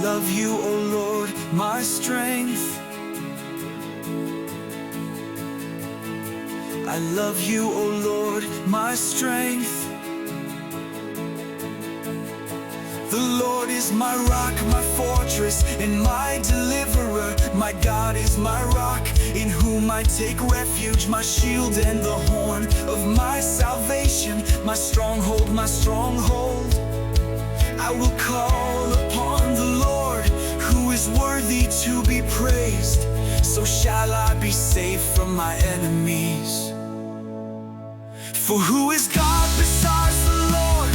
love you, O Lord, my strength. I love you, O Lord, my strength. The Lord is my rock, my fortress, and my deliverer. My God is my rock, in whom I take refuge, my shield and the horn of my salvation, my stronghold, my stronghold. I will call upon the Lord, who is worthy to be praised. So shall I be safe from my enemies. For who is God besides the Lord?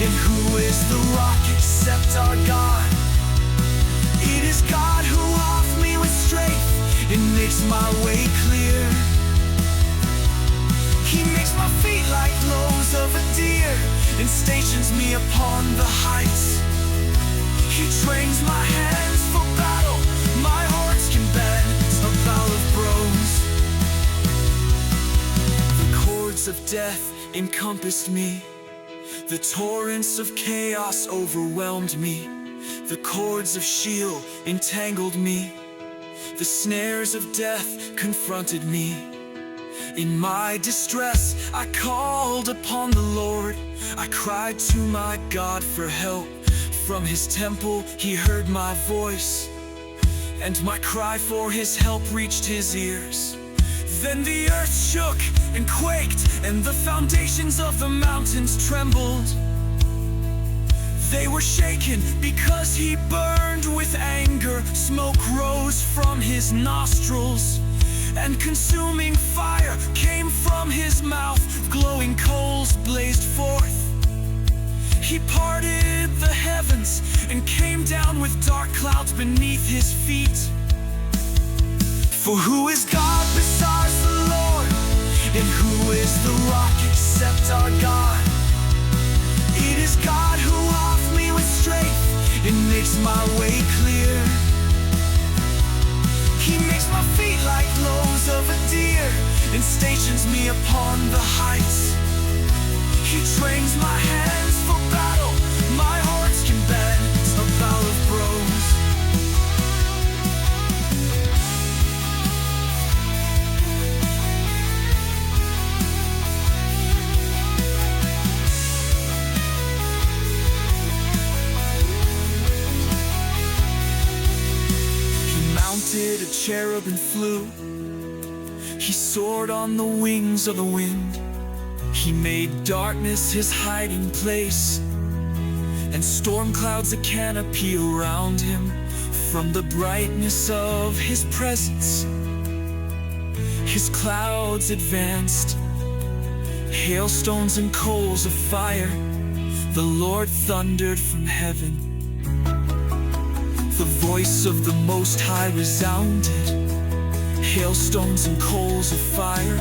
And who is the rock except our God? It is God who offers me with strength and makes my way clear. He makes my feet like those of a deer and stations me upon the heights. He trains my hands for battle. My heart can bend a bow of bronze. The cords of death encompassed me. The torrents of chaos overwhelmed me. The cords of SHEOL entangled me. The snares of death confronted me. In my distress, I called upon the Lord. I cried to my God for help. From his temple, he heard my voice, and my cry for his help reached his ears. Then the earth shook and quaked, and the foundations of the mountains trembled. They were shaken because he burned with anger. Smoke rose from his nostrils, and consuming fire came from his mouth. Glowing coals blazed forth. He parted the heavens and came down with dark clouds beneath his feet. For who is God besides the Lord? And who is the rock except our God? It is God who offers me with strength and makes my way clear. He makes my feet like those of a deer and stations me upon the heights. He trains my hands for battle. My heart can bend a bow of bronze. A cherub and flew. He soared on the wings of the wind. He made darkness his hiding place, and storm clouds a canopy around him. From the brightness of his presence, his clouds advanced, hailstones and coals of fire. The Lord thundered from heaven. The voice of the Most High resounded, hailstones and coals of fire.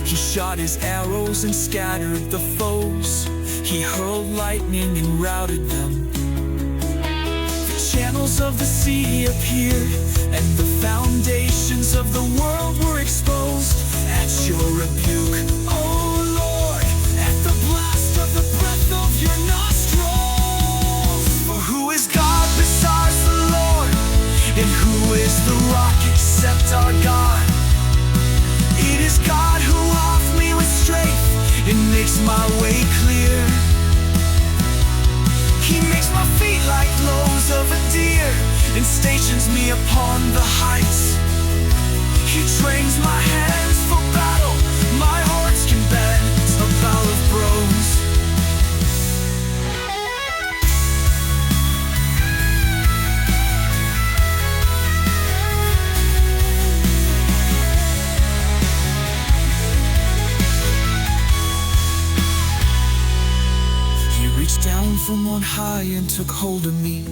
He shot his arrows and scattered the foes. He hurled lightning and routed them. The channels of the sea appeared, and the foundations of the world were exposed. At your rebuke, O Lord, at the blast of the breath of your nostrils. For who is God besides the Lord? And who is the rock except our God? It is God who offers me with strength and makes my way clear. He makes my feet like those of a deer and stations me upon the heights. He trains my hands for battle. My heart can bend a bow of bronze. Down from on high and took hold of me.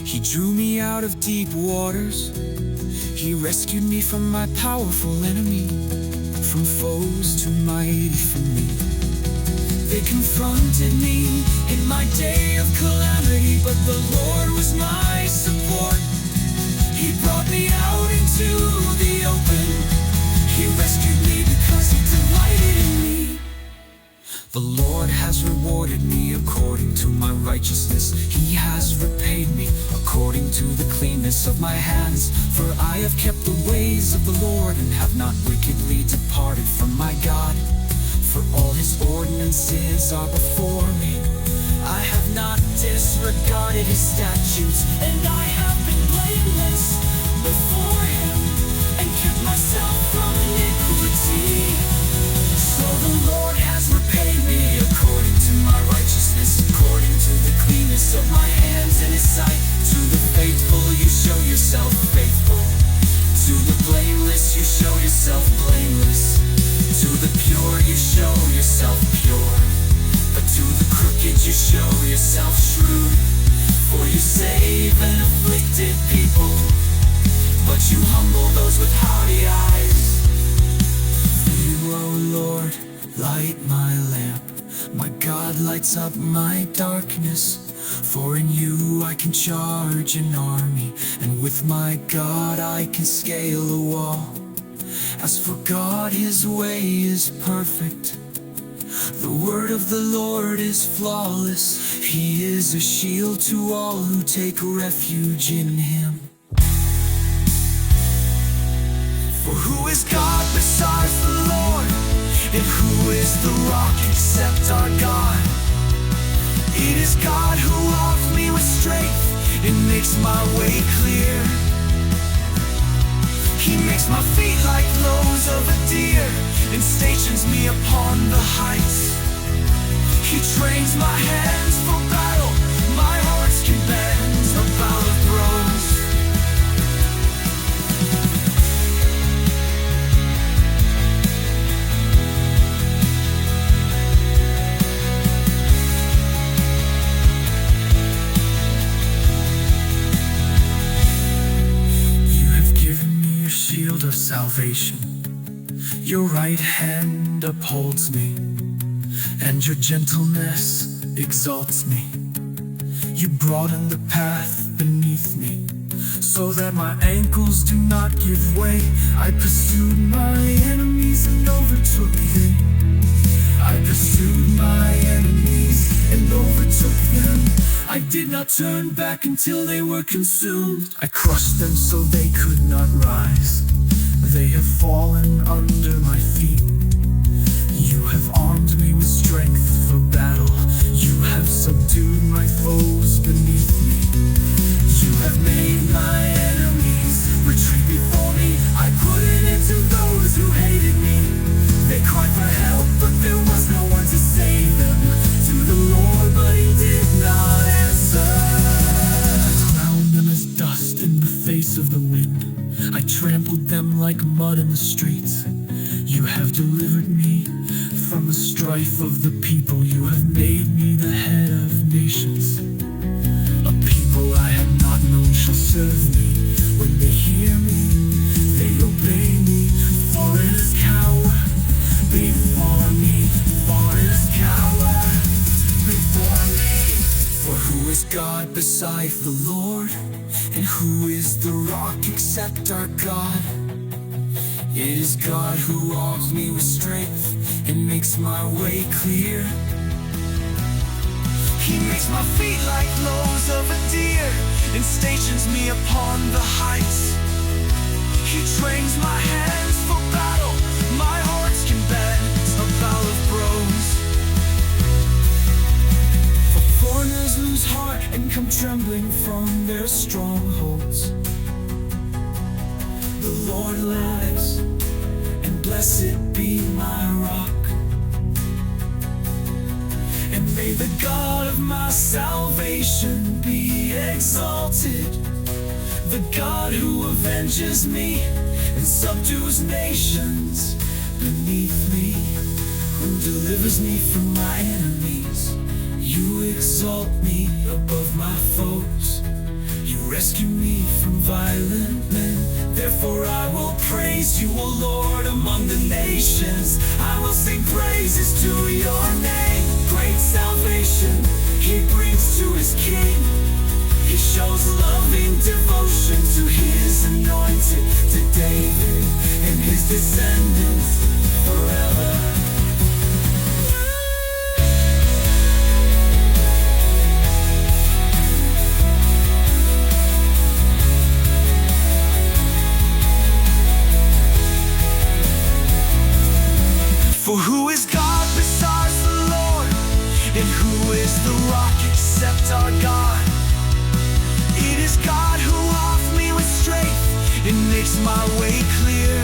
He drew me out of deep waters. He rescued me from my powerful enemy, from foes too mighty for me. They confronted me in my day of calamity, but the Lord was my support. He brought me out into the open. He rescued me because he delighted in me. The Lord has rewarded me according to my righteousness. He has repaid me according to the cleanness of my hands. For I have kept the ways of the Lord, and have not wickedly departed from my God. For all his ordinances are before me. I have not disregarded his statutes, and I have been blameless before him, and kept myself from iniquity. So the Lord has repaid me according to my righteousness, according to the cleanness of my hands in his sight. To the faithful you show yourself faithful, to the blameless you show yourself blameless, to the pure you show yourself pure, but to the crooked you show yourself shrewd. For you save an afflicted people, but you humble those with haughty eyes. You, O Lord, light my lamp. My God lights up my darkness. For in you I can charge an army, and with my God I can scale a wall. As for God, his way is perfect. The word of the Lord is flawless. He is a shield to all who take refuge in him. For who is God besides the Lord? And who is the rock except our God? It is God who walks me with strength and makes my way clear. He makes my feet like those of a deer, and stations me upon the heights. He trains my hands for battle, my heart's can bend a bow of bronze. Shield of salvation, your right hand upholds me, and your gentleness exalts me. You broaden the path beneath me, so that my ankles do not give way. I pursued my enemies and overtook them. I pursued my enemies and overtook them. I did not turn back until they were consumed. I crushed them so they could not rise. They have fallen under my feet. You have armed me with strength for battle. You have subdued my foes beneath me. You have made my enemies retreat before me. I put an end to those who hated me. They cried for help, but there was no one to save them. To the Lord, but he did not answer. I ground them as dust in the face of the wind. I trampled them like mud in the streets. You have delivered me from the strife of the people. You have made me the head of nations. A people I have not known shall serve me. When they hear me, they obey me. Foreigners cower before me. Foreigners cower before me. For who is God beside the Lord? And who is the rock except our God? It is God who arms me with strength and makes my way clear. He makes my feet like those of a deer, and stations me upon the heights. He trains my hands for battle, my heart's can bend a bow of bronze. For foreigners lose heart and come trembling from their strongholds. The Lord lives, and blessed be my rock. And may the God of my salvation be exalted. The God who avenges me and subdues nations beneath me, who delivers me from my enemies. You exalt me above my foes. You rescue me from violent men. Therefore I will praise you, O Lord, among the nations. I will sing praises to your name. Great salvation he brings to his king. He shows loving devotion to his anointed, to David and his descendants forever. my way clear.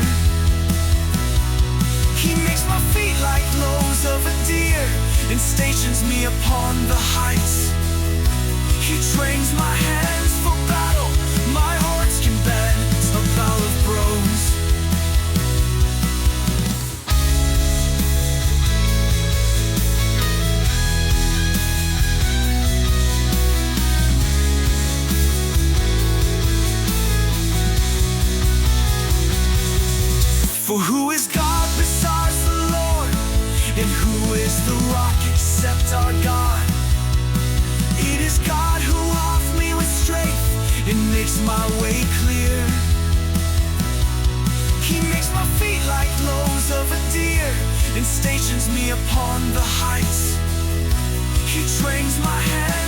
He makes my feet like lows of a deer, and stations me upon the heights. He trains my hands for battle, my hearts can bend a bow of bronze. For who is God besides the Lord? And who is the rock except our God? It is God who arms me with strength and makes my way clear. He makes my feet like lows of a deer, and stations me upon the heights. He trains my hands